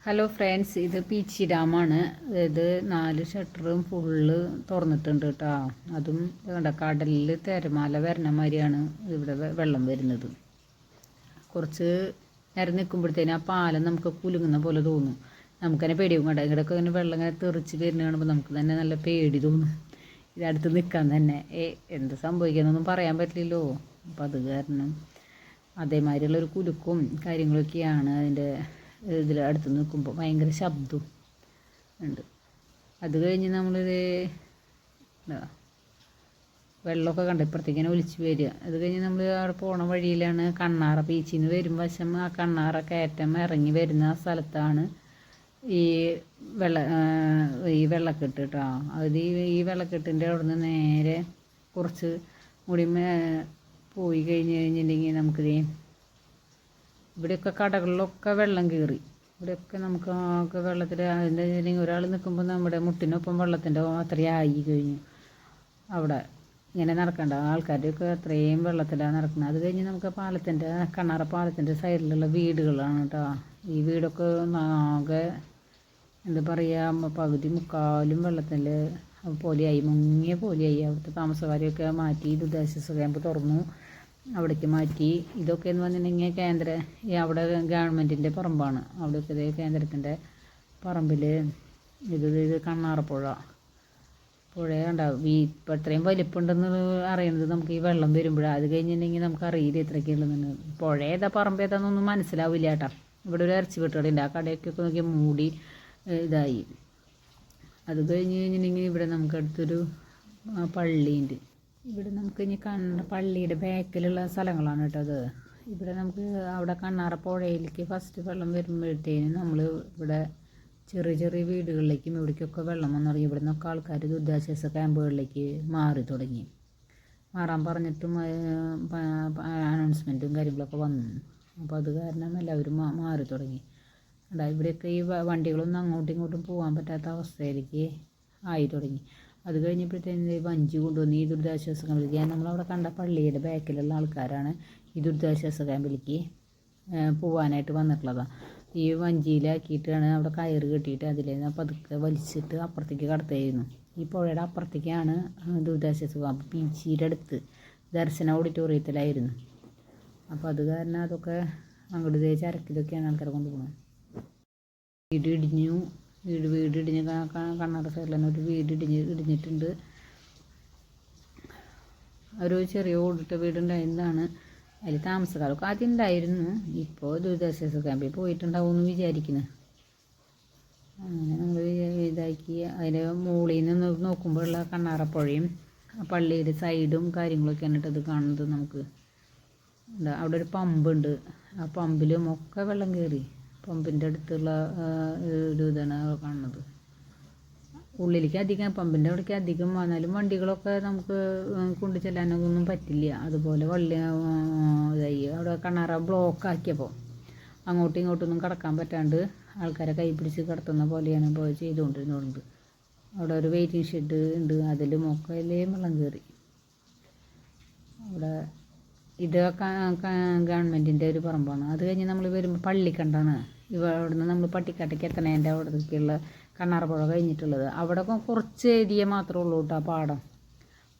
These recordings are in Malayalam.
ഹലോ ഫ്രണ്ട്സ്, ഇത് പീച്ചി ഡാമാണ്. ഇത് 4 ഷട്ടറും ഫുള്ള് തുറന്നിട്ടുണ്ട് കേട്ടോ. അതും കടലിൽ തിരമാല വരണ മാതിരിയാണ് ഇവിടെ വെള്ളം വരുന്നത്. കുറച്ച് നേരം നിൽക്കുമ്പോഴത്തേനും ആ പാലം നമുക്ക് കുലുങ്ങുന്ന പോലെ തോന്നും. നമുക്കതിനെ പേടിയും കണ്ട ഇവിടെയൊക്കെ ഇങ്ങനെ വെള്ളം ഇങ്ങനെ തെറിച്ച് വരുന്ന കാണുമ്പോൾ നമുക്ക് തന്നെ നല്ല പേടി തോന്നും. ഇതടുത്ത് നിൽക്കാൻ തന്നെ എന്ത് സംഭവിക്കാന്നൊന്നും പറയാൻ പറ്റില്ലല്ലോ. അപ്പം അത് കാരണം അതേമാതിരിയുള്ളൊരു കുലുക്കും കാര്യങ്ങളൊക്കെയാണ് അതിൻ്റെ ഇതിൽ അടുത്ത് നിൽക്കുമ്പോൾ. ഭയങ്കര ശബ്ദവും ഉണ്ട്. അത് കഴിഞ്ഞ് നമ്മളിത് വെള്ളമൊക്കെ കണ്ട് ഇപ്പുറത്തേക്ക് ഇങ്ങനെ ഒലിച്ച് വരിക. അത് കഴിഞ്ഞ് നമ്മൾ അവിടെ പോണ വഴിയിലാണ് കണ്ണാറ. ബീച്ചിൽ നിന്ന് വരും വശം ആ കണ്ണാറ കയറ്റം ഇറങ്ങി വരുന്ന ആ സ്ഥലത്താണ് ഈ വെള്ളക്കെട്ട് കേട്ടോ. അത് ഈ വെള്ളക്കെട്ടിൻ്റെ അവിടെ നിന്ന് നേരെ കുറച്ച് കൂടി പോയി കഴിഞ്ഞിട്ടുണ്ടെങ്കിൽ നമുക്കിത് ഇവിടെയൊക്കെ കടകളിലൊക്കെ വെള്ളം കയറി. ഇവിടെയൊക്കെ നമുക്ക് ആകെ വെള്ളത്തിൽ അതിൻ്റെ ഒരാൾ നിൽക്കുമ്പോൾ നമ്മുടെ മുട്ടിനൊപ്പം വെള്ളത്തിൻ്റെ അത്രയായി കഴിഞ്ഞു. അവിടെ ഇങ്ങനെ നടക്കേണ്ട ആൾക്കാരുടെയൊക്കെ അത്രയും വെള്ളത്തിലാണ് നടക്കുന്നത്. അത് കഴിഞ്ഞ് നമുക്ക് പാലത്തിൻ്റെ കണ്ണാറ പാലത്തിൻ്റെ സൈഡിലുള്ള വീടുകളാണ് കേട്ടോ. ഈ വീടൊക്കെ ആകെ എന്താ പറയുക, പകുതി മുക്കാലും വെള്ളത്തിൽ പോലെയായി, മുങ്ങിയ പോലെയായി. അവിടുത്തെ താമസക്കാരെയൊക്കെ മാറ്റി ദുരിതാശ്വാസ ക്യാമ്പ് തുറന്നു, അവിടേക്ക് മാറ്റി. ഇതൊക്കെ എന്ന് പറഞ്ഞിട്ടുണ്ടെങ്കിൽ അവിടെ ഗവൺമെൻറ്റിൻ്റെ പറമ്പാണ്. അവിടെയൊക്കെ കേന്ദ്രത്തിൻ്റെ പറമ്പിൽ ഇത് കണ്ണാറപ്പുഴ പുഴയുണ്ടാവും. ഇപ്പം ഇത്രയും വലിപ്പമുണ്ടെന്ന് അറിയുന്നത് നമുക്ക് ഈ വെള്ളം വരുമ്പോഴാണ്. അത് കഴിഞ്ഞിട്ടുണ്ടെങ്കിൽ നമുക്ക് അറിയില്ല ഇത്രയ്ക്കുള്ളതെന്ന്. പുഴ ഏതാ പറമ്പ് ഏതാണെന്നൊന്നും മനസ്സിലാവില്ല കേട്ടോ. ഇവിടെ ഒരു ഇറച്ചി വെട്ടുകടയുണ്ട്. ആ കടയൊക്കെ നോക്കി മൂടി ഇതായി. അത് കഴിഞ്ഞ് കഴിഞ്ഞിട്ടുണ്ടെങ്കിൽ ഇവിടെ നമുക്ക് അടുത്തൊരു പള്ളിയുണ്ട്. ഇവിടെ നമുക്ക് ഇനി പള്ളിയുടെ ബാക്കിലുള്ള സ്ഥലങ്ങളാണ് കേട്ടോ അത്. ഇവിടെ നമുക്ക് അവിടെ കണ്ണാറ പുഴയിലേക്ക് ഫസ്റ്റ് വെള്ളം വരുമ്പോഴത്തേനും നമ്മൾ ഇവിടെ ചെറിയ ചെറിയ വീടുകളിലേക്കും ഇവിടേക്കൊക്കെ വെള്ളം വന്നു തുടങ്ങി. ഇവിടെ നിന്നൊക്കെ ആൾക്കാർ ദുരിതാശ്വാസ ക്യാമ്പുകളിലേക്ക് മാറി തുടങ്ങി. മാറാൻ പറഞ്ഞിട്ടും അനൗൺസ്മെൻറ്റും കാര്യങ്ങളൊക്കെ വന്നു. അപ്പോൾ അത് കാരണം എല്ലാവരും മാറി തുടങ്ങി. ഇവിടെയൊക്കെ ഈ വണ്ടികളൊന്നും അങ്ങോട്ടും ഇങ്ങോട്ടും പോകാൻ പറ്റാത്ത അവസ്ഥയിലേക്ക് ആയി തുടങ്ങി. അത് കഴിഞ്ഞപ്പോഴത്തേന് വഞ്ചി കൊണ്ടുവന്ന് ഈ ദുരിതാശ്വാസ ക്യാമ്പിലേക്ക്. നമ്മളവിടെ കണ്ട പള്ളിയുടെ ബാക്കിലുള്ള ആൾക്കാരാണ് ഈ ദുരിതാശ്വാസ ക്യാമ്പിലേക്ക് പോകാനായിട്ട് വന്നിട്ടുള്ളതാണ്. ഈ വഞ്ചിയിലാക്കിയിട്ടാണ് അവിടെ കയറ് കെട്ടിയിട്ട് അതിലേന്ന് പതുക്കെ വലിച്ചിട്ട് അപ്പുറത്തേക്ക് കടത്തായിരുന്നു. ഈ പുഴയുടെ അപ്പുറത്തേക്കാണ് ദുരിതാശ്വാസ ക്യാമ്പ്. പീച്ചിയുടെ അടുത്ത് ദർശന ഓഡിറ്റോറിയത്തിലായിരുന്നു. അപ്പോൾ അത് കാരണം അതൊക്കെ അങ്ങോട്ട് ചരക്കിലൊക്കെയാണ് ആൾക്കാരെ കൊണ്ടുപോകുന്നത്. വീട് ഇടിഞ്ഞ് കണ്ണാറ സൈഡിൽ തന്നെ ഒരു വീട് ഇടിഞ്ഞിട്ടുണ്ട്. ഒരു ചെറിയ ഓടിട്ട വീടുണ്ടായിരുന്നതാണ്. അതിൽ താമസക്കാരൊക്കെ ആദ്യം ഉണ്ടായിരുന്നു. ഇപ്പോൾ ദുരിതാശ്വാസ ക്യാമ്പിൽ പോയിട്ടുണ്ടാവുമെന്ന് വിചാരിക്കുന്നു. അങ്ങനെ നമ്മൾ ഇതാക്കി അതിൻ്റെ മുകളിൽ നിന്ന് നോക്കുമ്പോഴുള്ള കണ്ണാറപ്പുഴയും പള്ളിയുടെ സൈഡും കാര്യങ്ങളൊക്കെയാണ് ഇത് കാണുന്നത്. നമുക്ക് അവിടെ ഒരു പമ്പുണ്ട്. ആ പമ്പിലും ഒക്കെ വെള്ളം കയറി. പമ്പിൻ്റെ അടുത്തുള്ള ഒരു ഇതാണ് കാണുന്നത്. ഉള്ളിലേക്ക് അധികം പമ്പിൻ്റെ അവിടേക്ക് അധികം വന്നാലും വണ്ടികളൊക്കെ നമുക്ക് കൊണ്ടു ചെല്ലാനൊന്നും പറ്റില്ല. അതുപോലെ ഇതായി അവിടെ കണ്ണാറ ബ്ലോക്ക് ആക്കിയപ്പോൾ അങ്ങോട്ടും ഇങ്ങോട്ടൊന്നും കടക്കാൻ പറ്റാണ്ട് ആൾക്കാരെ കൈ പിടിച്ച് കിടത്തുന്ന പോലെയാണ് ഇപ്പോൾ ചെയ്തുകൊണ്ടിരുന്നത്. അവിടെ ഒരു വെയിറ്റിംഗ് ഷെഡ് ഉണ്ട്. അതിലും ഒക്കെ വെള്ളം കയറി. അവിടെ ഇത് ഗവൺമെൻറ്റിൻ്റെ ഒരു പറമ്പാണ്. അത് കഴിഞ്ഞ് നമ്മൾ വരുമ്പോൾ പള്ളിക്കണ്ടാണ്. അവിടുന്ന് നമ്മൾ പട്ടിക്കാട്ടേക്ക് എത്തണേൻ്റെ അവിടേക്കുള്ള കണ്ണാറപ്പുഴ കഴിഞ്ഞിട്ടുള്ളത്. അവിടെ കുറച്ച് ഏരിയ മാത്രമേ ഉള്ളൂ കേട്ടോ പാടം.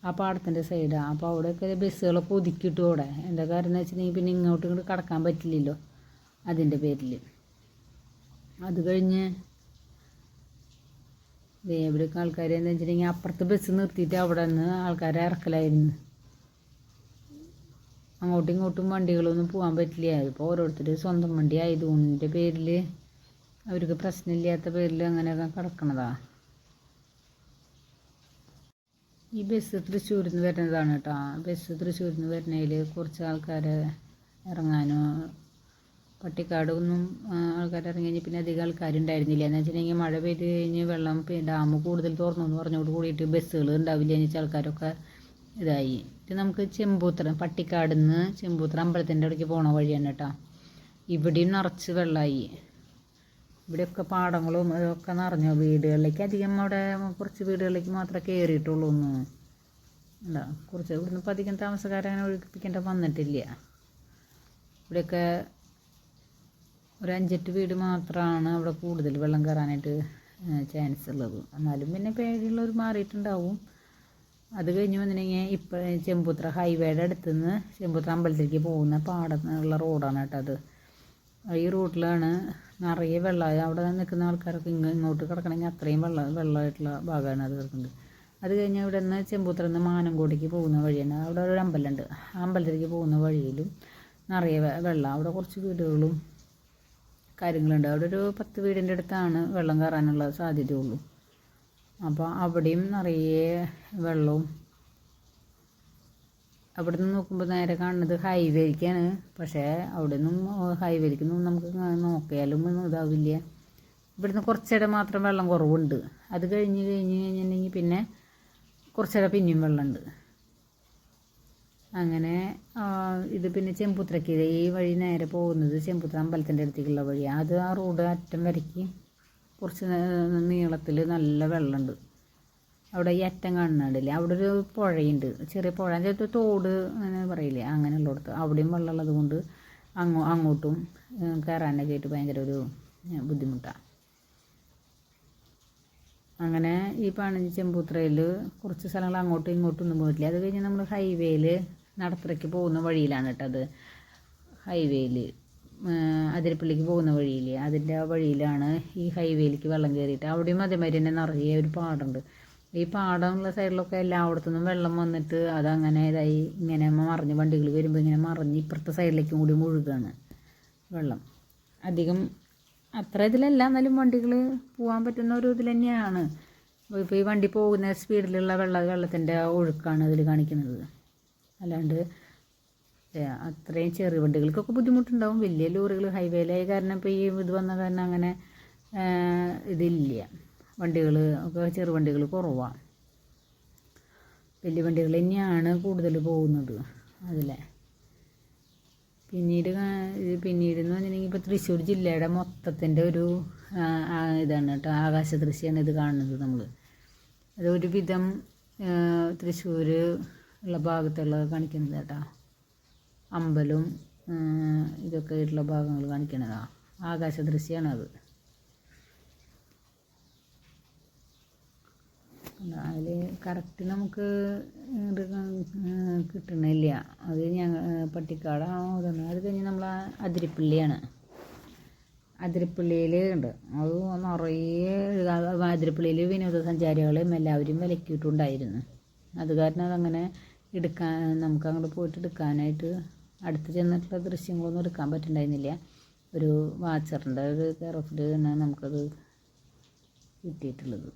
ആ പാടത്തിൻ്റെ സൈഡാണ്. അപ്പോൾ അവിടെയൊക്കെ ബസ്സുകളൊക്കെ ഒതുക്കിയിട്ടു. അവിടെ എന്താ കാര്യം എന്ന് വെച്ചിട്ടുണ്ടെങ്കിൽ പിന്നെ ഇങ്ങോട്ടും ഇങ്ങോട്ട് കടക്കാൻ പറ്റില്ലല്ലോ അതിൻ്റെ പേരിൽ. അത് കഴിഞ്ഞ് ഇവിടെയൊക്കെ ആൾക്കാർ എന്താ വെച്ചിട്ടുണ്ടെങ്കിൽ അപ്പുറത്ത് ബസ് നിർത്തിയിട്ട് അവിടെ നിന്ന് ആൾക്കാരെ ഇറക്കലായിരുന്നു. അങ്ങോട്ടും ഇങ്ങോട്ടും വണ്ടികളൊന്നും പോകാൻ പറ്റില്ല. ഇപ്പോൾ ഓരോരുത്തർ സ്വന്തം വണ്ടി ആയതുകൊണ്ടിൻ്റെ പേരിൽ അവർക്ക് പ്രശ്നമില്ലാത്ത പേരിൽ അങ്ങനെയൊക്കെ കിടക്കണതാണ്. ഈ ബസ് തൃശ്ശൂരിൽ നിന്ന് വരുന്നതാണ് കേട്ടോ. ബസ് തൃശ്ശൂരിൽ നിന്ന് വരുന്നതിൽ കുറച്ച് ആൾക്കാർ ഇറങ്ങാനോ പട്ടിക്കാടൊന്നും ആൾക്കാർ ഇറങ്ങി കഴിഞ്ഞ് പിന്നെ അധികം ആൾക്കാരുണ്ടായിരുന്നില്ല. എന്ന് വെച്ചിട്ടുണ്ടെങ്കിൽ മഴ പെയ്ത് കഴിഞ്ഞ് വെള്ളം ഡാം കൂടുതൽ തുറന്നു എന്ന് പറഞ്ഞോട് കൂടിയിട്ട് ബസ്സുകൾ ഉണ്ടാവില്ല എന്ന് വെച്ചാൽ ആൾക്കാരൊക്കെ ഇതായി. ഇത് നമുക്ക് ചെമ്പൂത്തറ പട്ടിക്കാട് നിന്ന് ചെമ്പൂത്തറ അമ്പലത്തിൻ്റെ അവിടേക്ക് പോണ വഴിയാണ് കേട്ടോ. ഇവിടെയും നിറച്ച് വെള്ളമായി. ഇവിടെയൊക്കെ പാടങ്ങളും അതൊക്കെ നിറഞ്ഞു. വീടുകളിലേക്ക് അധികം അവിടെ കുറച്ച് വീടുകളിലേക്ക് മാത്രമേ കയറിയിട്ടുള്ളൂ. കുറച്ച് ഇവിടുന്ന് ഇപ്പം അധികം താമസക്കാരെ അങ്ങനെ ഒഴിപ്പിക്കേണ്ട വന്നിട്ടില്ല. ഇവിടെയൊക്കെ ഒരു 5-8 വീട് മാത്രമാണ് അവിടെ കൂടുതൽ വെള്ളം കയറാനായിട്ട് ചാൻസ് ഉള്ളത്. എന്നാലും പിന്നെ പേടിയുള്ളവർ മാറിയിട്ടുണ്ടാവും. അത് കഴിഞ്ഞ് വന്നിട്ടുണ്ടെങ്കിൽ ഇപ്പോൾ ചെമ്പൂത്ര ഹൈവേയുടെ അടുത്തുനിന്ന് ചെമ്പൂത്ര അമ്പലത്തിലേക്ക് പോകുന്ന പാടത്തുള്ള റോഡാണ് കേട്ടോ അത്. ഈ റൂട്ടിലാണ് നിറയെ വെള്ളമായി. അവിടെ നിൽക്കുന്ന ആൾക്കാരൊക്കെ ഇങ്ങോട്ട് കിടക്കണമെങ്കിൽ അത്രയും വെള്ളമായിട്ടുള്ള ഭാഗമാണ് അത് കിടക്കുന്നത്. അത് കഴിഞ്ഞ് ഇവിടെ നിന്ന് ചെമ്പൂത്ര നിന്ന് മാനംകോടിക്ക് പോകുന്ന വഴിയാണ്. അവിടെ ഒരു അമ്പലമുണ്ട്. ആ അമ്പലത്തിലേക്ക് പോകുന്ന വഴിയിലും നിറയെ വെള്ളം. അവിടെ കുറച്ച് വീടുകളും കാര്യങ്ങളുണ്ട്. അവിടെ ഒരു 10 വീടിൻ്റെ അടുത്താണ് വെള്ളം കയറാനുള്ള സാധ്യതയുള്ളൂ. അപ്പോൾ അവിടെയും നിറയെ വെള്ളവും. അവിടെ നിന്ന് നോക്കുമ്പോൾ നേരെ കാണുന്നത് ഹൈവേക്കാണ്. പക്ഷേ അവിടെ നിന്നും ഹൈവേക്കൊന്നും നമുക്ക് നോക്കിയാലും ഒന്നും ഇതാവില്ല. ഇവിടുന്ന് കുറച്ചിടെ മാത്രം വെള്ളം കുറവുണ്ട്. അത് കഴിഞ്ഞിട്ടുണ്ടെങ്കിൽ പിന്നെ കുറച്ചിടെ പിന്നെയും വെള്ളമുണ്ട്. അങ്ങനെ ഇത് പിന്നെ ചെമ്പൂത്രയ്ക്ക് ഈ വഴി നേരെ പോകുന്നത് ചെമ്പൂത്ര അമ്പലത്തിൻ്റെ അടുത്തേക്കുള്ള വഴിയാണ്. അത് ആ റോഡ് അറ്റം വരയ്ക്ക് കുറച്ച് നീളത്തിൽ നല്ല വെള്ളമുണ്ട്. അവിടെ ഈ അറ്റം കാണുന്നുണ്ടല്ലേ, അവിടെ ഒരു പുഴയുണ്ട്, ചെറിയ പുഴ, അതിനകത്ത് തോട് അങ്ങനെ പറയില്ലേ, അങ്ങനെയുള്ളിടത്ത് അവിടെയും വെള്ളമുള്ളത് കൊണ്ട് അങ്ങോട്ടും കയറാനൊക്കെ ആയിട്ട് ഭയങ്കര ഒരു ബുദ്ധിമുട്ടാണ്. അങ്ങനെ ഈ പണിഞ്ഞ് ചെമ്പൂത്രയിൽ കുറച്ച് സ്ഥലങ്ങൾ അങ്ങോട്ടും ഇങ്ങോട്ടും ഒന്നും പോയിട്ടില്ല. അത് കഴിഞ്ഞ് നമ്മൾ ഹൈവേയിൽ നടപ്പുറയ്ക്ക് പോകുന്ന വഴിയിലാണ് കേട്ടോ അത്. ഹൈവേയിൽ അതിരപ്പള്ളിക്ക് പോകുന്ന വഴിയിൽ, അതിൻ്റെ ആ വഴിയിലാണ് ഈ ഹൈവേയിലേക്ക് വെള്ളം കയറിയിട്ട് അവിടെയും അതേമാതിരി തന്നെ നിറയെ ഒരു പാടമുണ്ട്. ഈ പാടമുള്ള സൈഡിലൊക്കെ എല്ലായിടത്തുനിന്നും വെള്ളം വന്നിട്ട് അതങ്ങനെ ഇതായി ഇങ്ങനെ മറിഞ്ഞ് വണ്ടികൾ വരുമ്പോൾ ഇങ്ങനെ മറിഞ്ഞ് ഇപ്പുറത്തെ സൈഡിലേക്കും കൂടി മുഴുകാണ് വെള്ളം. അധികം അത്ര ഇതിലല്ല, എന്നാലും വണ്ടികൾ പോകാൻ പറ്റുന്ന ഒരു ഇതിൽ തന്നെയാണ്. ഇപ്പോൾ ഈ വണ്ടി പോകുന്ന സ്പീഡിലുള്ള വെള്ളത്തിൻ്റെ ഒഴുക്കാണ് അതിൽ കാണിക്കുന്നത്. അല്ലാണ്ട് അത്രയും ചെറിയ വണ്ടികൾക്കൊക്കെ ബുദ്ധിമുട്ടുണ്ടാവും. വലിയ ലോറികൾ ഹൈവേയിലായ കാരണം ഇപ്പോൾ ഈ ഇത് വന്ന കാരണം അങ്ങനെ ഇതില്ല. വണ്ടികൾ ഒക്കെ ചെറുവണ്ടികൾ കുറവാണ്. വലിയ വണ്ടികൾ തന്നെയാണ് കൂടുതൽ പോകുന്നത് അതിലെ. പിന്നീടെന്ന് പറഞ്ഞിട്ടുണ്ടെങ്കിൽ ഇപ്പോൾ തൃശ്ശൂർ ജില്ലയുടെ മൊത്തത്തിൻ്റെ ഒരു ഇതാണ് കേട്ടോ, ആകാശ ദൃശ്യമാണ് ഇത് കാണുന്നത് നമ്മൾ. അതൊരു വിധം തൃശ്ശൂർ ഉള്ള ഭാഗത്തുള്ള കാണിക്കുന്നത് കേട്ടോ. അമ്പലവും ഇതൊക്കെ ആയിട്ടുള്ള ഭാഗങ്ങൾ കാണിക്കണതാണ്. ആകാശ ദൃശ്യമാണ് അത്. അതിൽ കറക്റ്റ് നമുക്ക് കിട്ടണില്ല. അത് പട്ടിക്കാടാണോ ഇതാണ്. അത് കഴിഞ്ഞ് നമ്മൾ അതിരപ്പള്ളിയാണ്. അതിരപ്പള്ളിയിൽ ഉണ്ട്. അത് നിറയെ അതിരപ്പള്ളിയിൽ വിനോദസഞ്ചാരികളും എല്ലാവരും വിലക്കിയിട്ടുണ്ടായിരുന്നു. അത് കാരണം അതങ്ങനെ നമുക്ക് അങ്ങോട്ട് പോയിട്ട് എടുക്കാനായിട്ട് അടുത്ത് ചെന്നിട്ടുള്ള ദൃശ്യങ്ങളൊന്നും എടുക്കാൻ പറ്റുന്നുണ്ടായിരുന്നില്ല. ഒരു വാച്ചറിൻ്റെ ഒരു കെയർ ഓഫിൽ തന്നെ നമുക്കത് കിട്ടിയിട്ടുള്ളത്.